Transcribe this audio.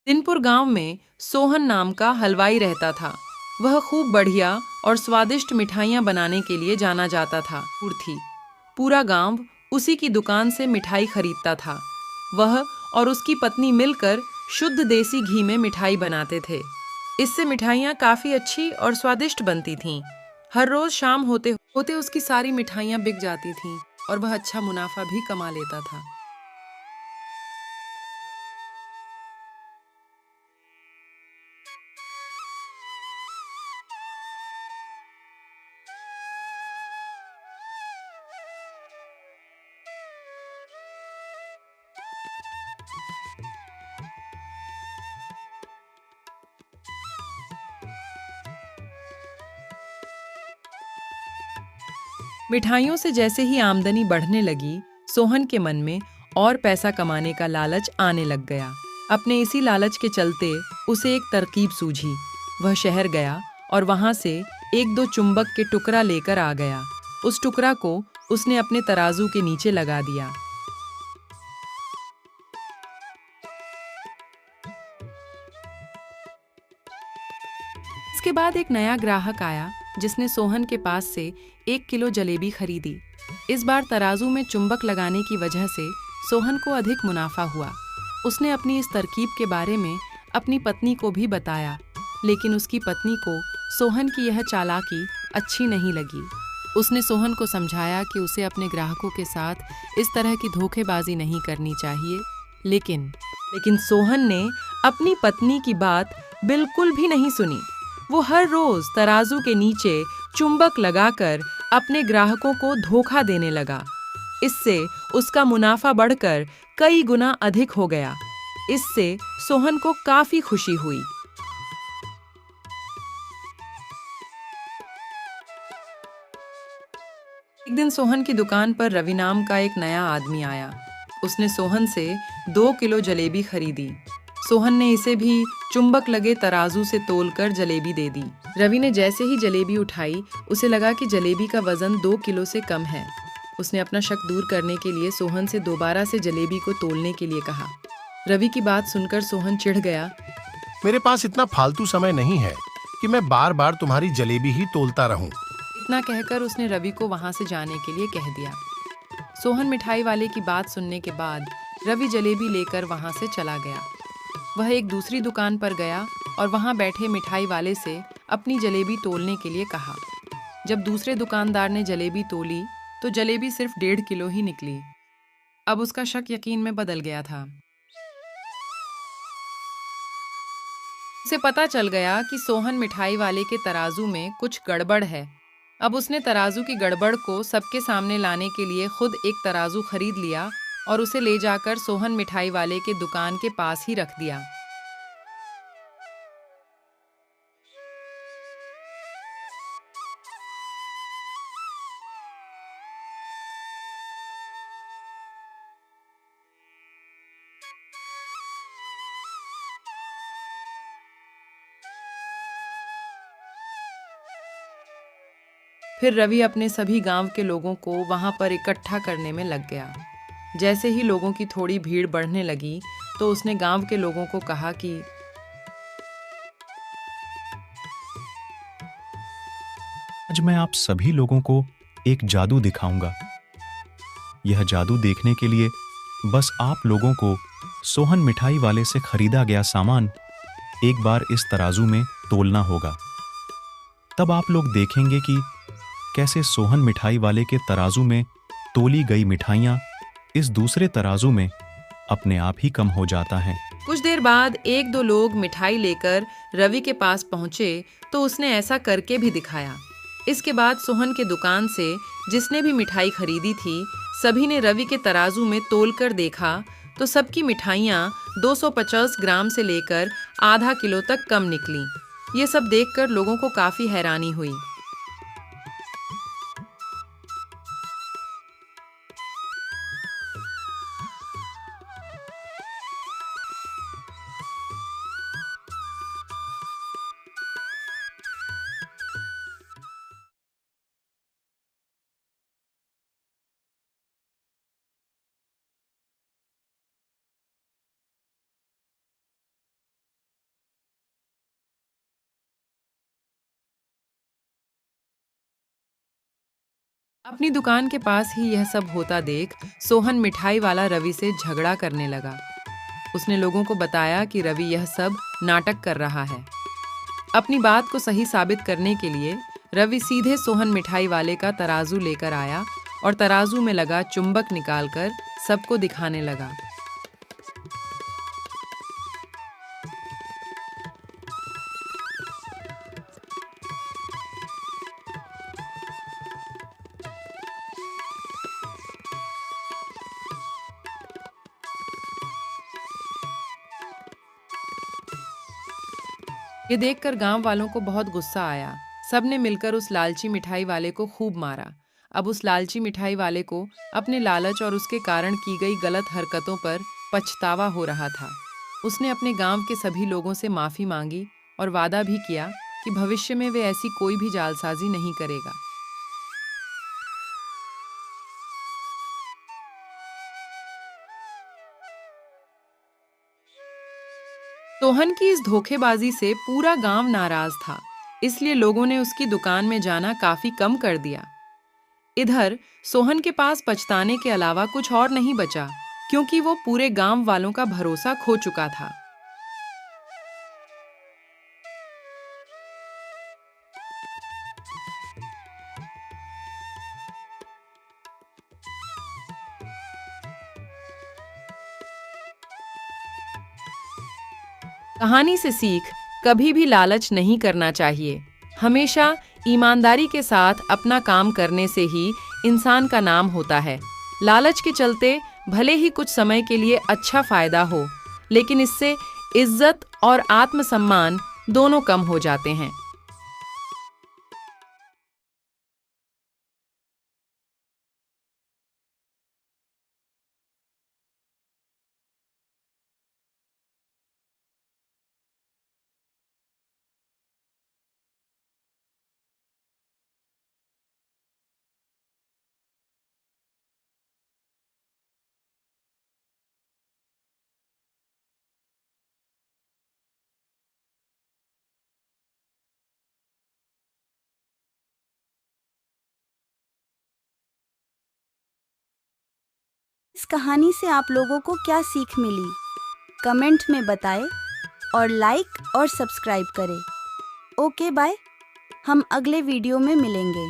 दिनपुर गांव में सोहन नाम का हलवाई रहता था। वह खूब बढ़िया और स्वादिष्ट मिठाइयाँ बनाने के लिए जाना जाता था। थी पूरा गांव उसी की दुकान से मिठाई खरीदता था। वह और उसकी पत्नी मिलकर शुद्ध देसी घी में मिठाई बनाते थे। इससे मिठाइयाँ काफ़ी अच्छी और स्वादिष्ट बनती थीं। हर रोज़ शाम होते होते उसकी सारी मिठाइयाँ बिक जाती थीं और वह अच्छा मुनाफा भी कमा लेता था। मिठाइयों से जैसे ही आमदनी बढ़ने लगी, सोहन के मन में और पैसा कमाने का लालच आने लग गया। अपने इसी लालच के चलते उसे एक तरकीब सूझी। वह शहर गया और वहां से एक दो चुंबक के टुकड़ा लेकर आ गया। उस टुकड़ा को उसने अपने तराजू के नीचे लगा दिया। इसके बाद एक नया ग्राहक आया जिसने सोहन के पास से 1 किलो जलेबी खरीदी। इस बार तराजू में चुंबक लगाने की वजह से सोहन को अधिक मुनाफा हुआ। उसने अपनी इस तरकीब के बारे में अपनी पत्नी को भी बताया, लेकिन उसकी पत्नी को सोहन की यह चालाकी अच्छी नहीं लगी। उसने सोहन को समझाया कि उसे अपने ग्राहकों के साथ इस तरह की धोखेबाजी नहीं करनी चाहिए, लेकिन लेकिन सोहन ने अपनी पत्नी की बात बिल्कुल भी नहीं सुनी। वो हर रोज तराजू के नीचे चुंबक लगाकर अपने ग्राहकों को धोखा देने लगा। इससे उसका मुनाफा बढ़कर कई गुना अधिक हो गया। इससे सोहन को काफी खुशी हुई। एक दिन सोहन की दुकान पर रवि नाम का एक नया आदमी आया। उसने सोहन से 2 किलो जलेबी खरीदी। सोहन ने इसे भी चुंबक लगे तराजू से तोलकर जलेबी दे दी। रवि ने जैसे ही जलेबी उठाई, उसे लगा कि जलेबी का वजन 2 किलो से कम है। उसने अपना शक दूर करने के लिए सोहन से दोबारा से जलेबी को तोलने के लिए कहा। रवि की बात सुनकर सोहन चिढ़ गया। मेरे पास इतना फालतू समय नहीं है कि मैं बार बार तुम्हारी जलेबी ही तोलता रहूं। इतना कहकर उसने रवि को वहां से जाने के लिए कह दिया। सोहन मिठाई वाले की बात सुनने के बाद रवि जलेबी लेकर वहां से चला गया। वह एक दूसरी दुकान पर गया और वहां बैठे मिठाई वाले से अपनी जलेबी तोलने के लिए कहा। जब दूसरे दुकानदार ने जलेबी तोली तो जलेबी सिर्फ 1.5 किलो ही निकली। अब उसका शक यकीन में बदल गया था। उसे पता चल गया कि सोहन मिठाई वाले के तराजू में कुछ गड़बड़ है। अब उसने तराजू की गड़बड़ को सबके सामने लाने के लिए खुद एक तराजू खरीद लिया और उसे ले जाकर सोहन मिठाई वाले के दुकान के पास ही रख दिया। फिर रवि अपने सभी गांव के लोगों को वहां पर इकट्ठा करने में लग गया। जैसे ही लोगों की थोड़ी भीड़ बढ़ने लगी तो उसने गांव के लोगों को कहा कि आज मैं आप सभी लोगों को एक जादू दिखाऊंगा। यह जादू देखने के लिए बस आप लोगों को सोहन मिठाई वाले से खरीदा गया सामान एक बार इस तराजू में तोलना होगा। तब आप लोग देखेंगे कि कैसे सोहन मिठाई वाले के तराजू में तोली गई मिठाइयां इस दूसरे तराजू में अपने आप ही कम हो जाता है। कुछ देर बाद एक दो लोग मिठाई लेकर रवि के पास पहुंचे तो उसने ऐसा करके भी दिखाया। इसके बाद सोहन के दुकान से जिसने भी मिठाई खरीदी थी, सभी ने रवि के तराजू में तोलकर देखा तो सबकी मिठाइयाँ 250 ग्राम से लेकर आधा किलो तक कम निकली। ये सब देखकर लोगों को काफी हैरानी हुई। अपनी दुकान के पास ही यह सब होता देख सोहन मिठाई वाला रवि से झगड़ा करने लगा। उसने लोगों को बताया कि रवि यह सब नाटक कर रहा है। अपनी बात को सही साबित करने के लिए रवि सीधे सोहन मिठाई वाले का तराजू लेकर आया और तराजू में लगा चुंबक निकालकर सबको दिखाने लगा। ये देखकर गांव वालों को बहुत गुस्सा आया। सबने मिलकर उस लालची मिठाई वाले को खूब मारा। अब उस लालची मिठाई वाले को अपने लालच और उसके कारण की गई गलत हरकतों पर पछतावा हो रहा था। उसने अपने गांव के सभी लोगों से माफी मांगी और वादा भी किया कि भविष्य में वे ऐसी कोई भी जालसाजी नहीं करेगा। सोहन की इस धोखेबाजी से पूरा गांव नाराज था, इसलिए लोगों ने उसकी दुकान में जाना काफी कम कर दिया। इधर सोहन के पास पछताने के अलावा कुछ और नहीं बचा, क्योंकि वो पूरे गांव वालों का भरोसा खो चुका था। कहानी से सीख, कभी भी लालच नहीं करना चाहिए। हमेशा ईमानदारी के साथ अपना काम करने से ही इंसान का नाम होता है। लालच के चलते भले ही कुछ समय के लिए अच्छा फायदा हो, लेकिन इससे इज्जत और आत्मसम्मान दोनों कम हो जाते हैं। इस कहानी से आप लोगों को क्या सीख मिली? कमेंट में बताएं और लाइक और सब्सक्राइब करें। ओके बाय, हम अगले वीडियो में मिलेंगे।